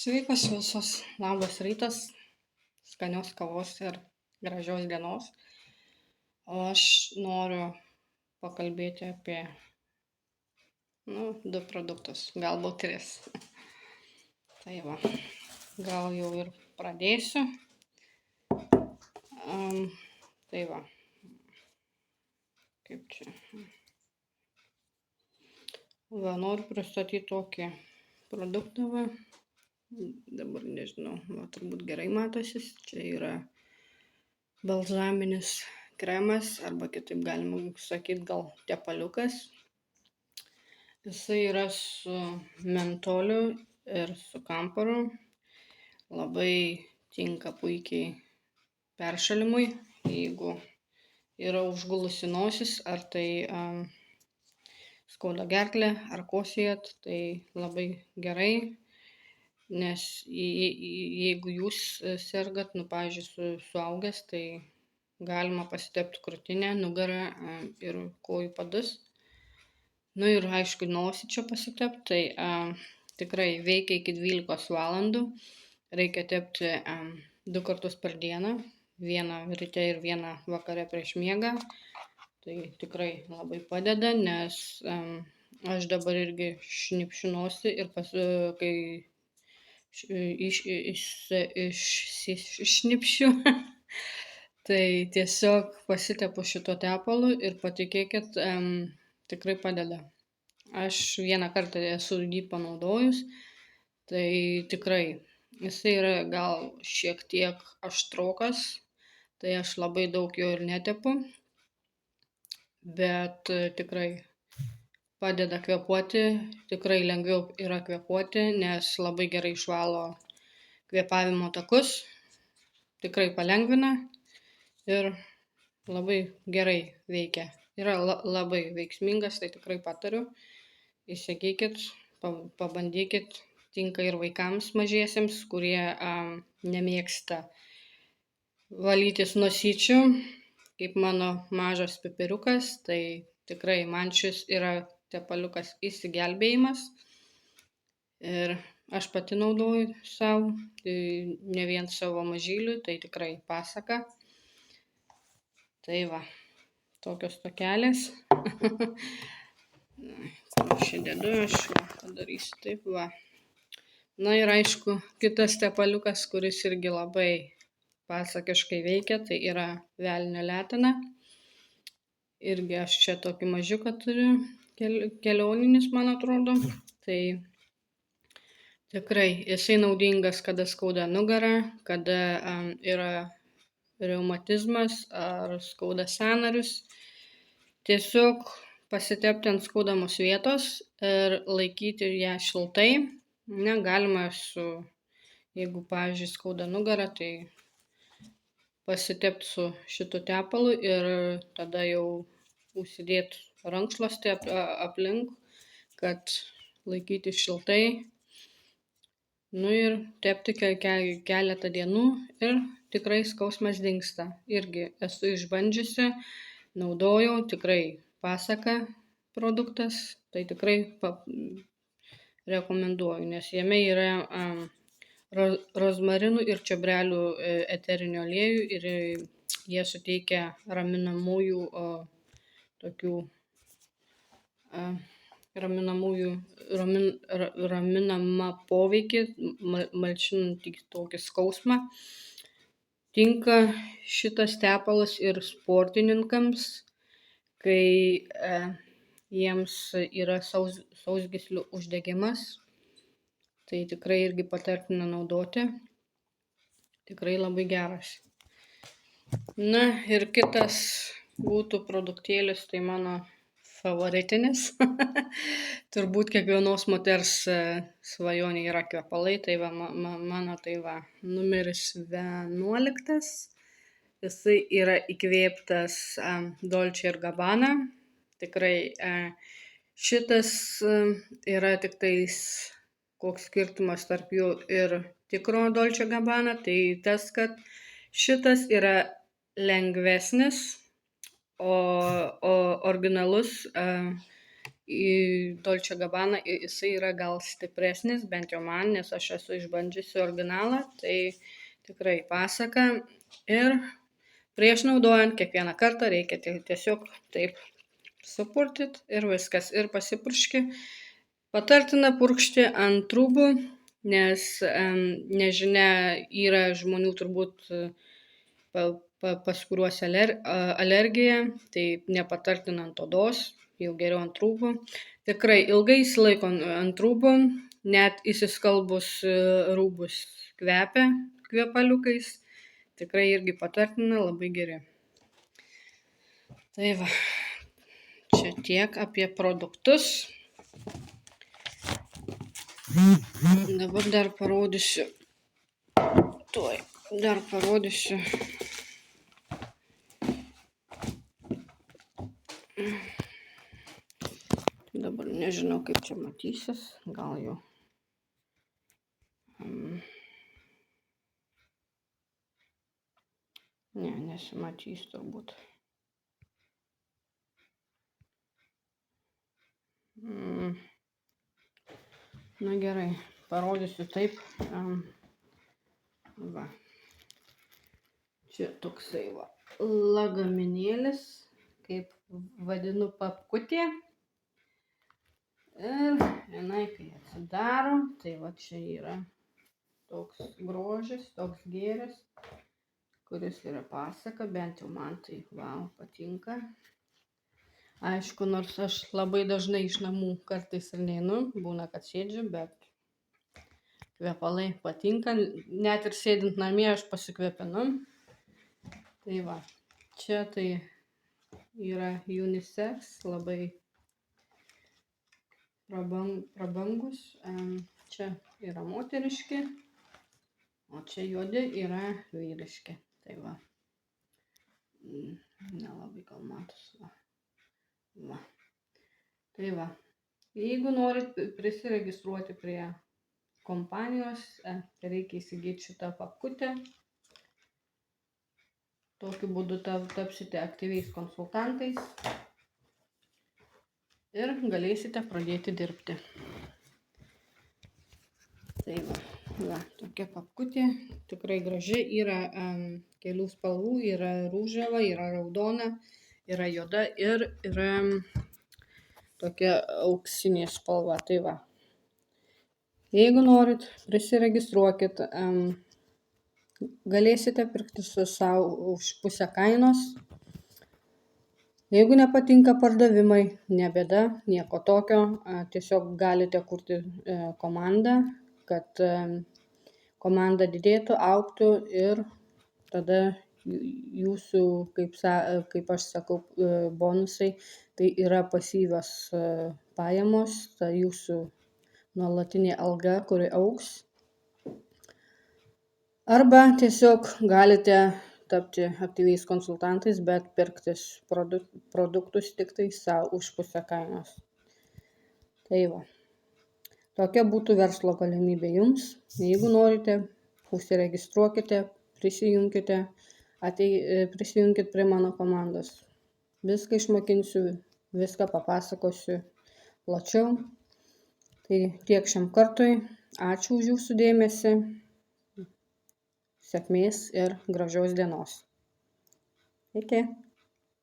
Sveikos visos, labas rytas, skanios kavos ir gražios dienos. O aš noriu pakalbėti apie, du produktus, galbūt 3. Tai va, gal jau ir pradėsiu. Tai va, kaip čia. Va, noriu pristatyti tokį produktą, va. Dabar nežinau, va, turbūt gerai matosi, čia yra balzaminis kremas, arba kitaip galima sakyti gal tepaliukas. Jisai yra su mentoliu ir su kamparu. Labai tinka puikiai peršalimui, jeigu yra užgulusi nosis, ar tai skauda gerklę, ar kosėjat, tai labai gerai. Nes jeigu jūs sergat, pavyzdžiui, suaugęs, tai galima pasitepti krūtinę, nugarą ir kojų padus. Ir aišku, nosį čia pasitepti, tai tikrai veikia iki 12 valandų. Reikia tepti 2 kartus per dieną, vieną ryte ir vieną vakare prieš miegą. Tai tikrai labai padeda, nes aš dabar irgi šnipšiu nosį ir kai iššnipšiu, tai tiesiog pasitepu šito tepalu ir patikėkit, tikrai padeda. Aš vieną kartą esu jį panaudojus, tai tikrai jisai yra gal šiek tiek aštrokas, tai aš labai daug jo ir netepu, bet tikrai padeda kvėpuoti, tikrai lengviau yra kvėpuoti, nes labai gerai išvalo kvėpavimo takus, tikrai palengvina ir labai gerai veikia. Yra labai veiksmingas, tai tikrai patariu. Įsigykit, pabandykit, tinka ir vaikams mažiesiems, kurie nemėgsta valytis nosyčių, kaip mano mažas pipiriukas, tai tikrai man šis yra tepaliukas įsigelbėjimas ir aš pati naudoju savo, tai ne vien savo mažyliui, tai tikrai pasaka. Tai va, tokios tokelės. Kur aš čia dedu, aš padarysiu taip va. Ir aišku, kitas tepaliukas, kuris irgi labai pasakiškai veikia, tai yra velnio letena. Irgi aš čia tokį mažiuką turiu, kelioninis, man atrodo. Tai tikrai jisai naudingas, kada skauda nugarą, kada yra reumatizmas ar skauda sąnarius. Tiesiog pasitepti ant skaudamos vietos ir laikyti ją šiltai. Galima jeigu, pavyzdžiui, skauda nugarą, tai pasitepti su šitu tepalu ir tada jau užsidėti rankšluostį aplink, kad laikyti šiltai. Ir tepti keletą dienų ir tikrai skausmas dingsta. Irgi esu išbandžiusi, naudojau, tikrai pasaka produktas, tai tikrai rekomenduoju, nes jame yra rozmarinų ir čiobrelių eterinio aliejų ir jie suteikia raminamųjų tokių raminamą poveikį, malšinantį tokį skausmą. Tinka šitas tepalas ir sportininkams, kai jiems yra sausgyslių uždegimas. Tai tikrai irgi patartina naudoti. Tikrai labai geras. Ir kitas būtų produktėlis, tai mano favoritinis. Turbūt kiekvienos moters svajonė yra kvepalai, tai va, mano tai va, numeris 11. Jisai yra įkvėptas Dolce & Gabbana. Tikrai šitas yra tik tais, koks skirtumas tarp jų ir tikro Dolce & Gabbana, tai tas, kad šitas yra lengvesnis, o originalus Dolce Gabbana jisai yra gal stipresnis, bent jau man, nes aš esu išbandžiusi originalą, tai tikrai pasaka. Ir prieš naudojant kiekvieną kartą reikia tiesiog taip supurtyt ir viskas. Ir pasipurški. Patartina purkšti ant rūbų, nes nežinia, yra žmonių turbūt pas kuriuos alergija, tai nepatartina ant odos, jau geriau ant rūbų. Tikrai ilgai išsilaiko ant rūbų, net įsiskalbus rūbus kvepia kvepaliukais. Tikrai irgi patartina, labai geri. Tai va, čia tiek apie produktus. Dabar dar parodysiu. Dabar nežinau, kaip čia matysis, gal jau. Ne, nesimatys turbūt. Na gerai, parodysiu taip. Va. Čia toksai va lagaminėlis, kaip vadinu, papkutė. Ir jinai, kai atsidaro, tai va čia yra toks grožis, toks gėris, kuris yra pasaka, bent jau man tai wow, patinka. Aišku, nors aš labai dažnai iš namų kartais ir neinu, būna, kad sėdžiu, bet kvepalai patinka, net ir sėdint namie aš pasikvepinu. Tai va, čia tai yra unisex, labai prabangus, čia yra moteriški, o čia juodi yra vyriški. Tai va, nelabai gal matos. Va. Tai va, jeigu norit prisiregistruoti prie kompanijos, reikia įsigyti šitą papkutę. Tokiu būdu tapsite aktyviais konsultantais ir galėsite pradėti dirbti. Tai va, tokia papkutė, tikrai graži, yra kelių spalvų, yra rūžava, yra raudona, yra juoda ir yra tokia auksinė spalva. Tai va, jeigu norit, prisiregistruokit, galėsite pirkti su savo už pusę kainos. Jeigu nepatinka pardavimai, ne bėda, nieko tokio, tiesiog galite kurti komandą, kad komanda didėtų, augtų ir tada jūsų, kaip aš sakau, bonusai, tai yra pasyvios pajamos, tai jūsų nuolatinė alga, kuri augs. Arba tiesiog galite tapti aktyviais konsultantais, bet pirktis produktus tik tai savo už pusę kainos. Tai va, tokia būtų verslo galimybė jums. Jeigu norite, užsiregistruokite, prisijunkit prie mano komandos. Viską išmokinsiu, viską papasakosiu plačiau. Tai tiek šiam kartui. Ačiū už jūsų dėmesį. Sėkmės ir gražios dienos. Iki.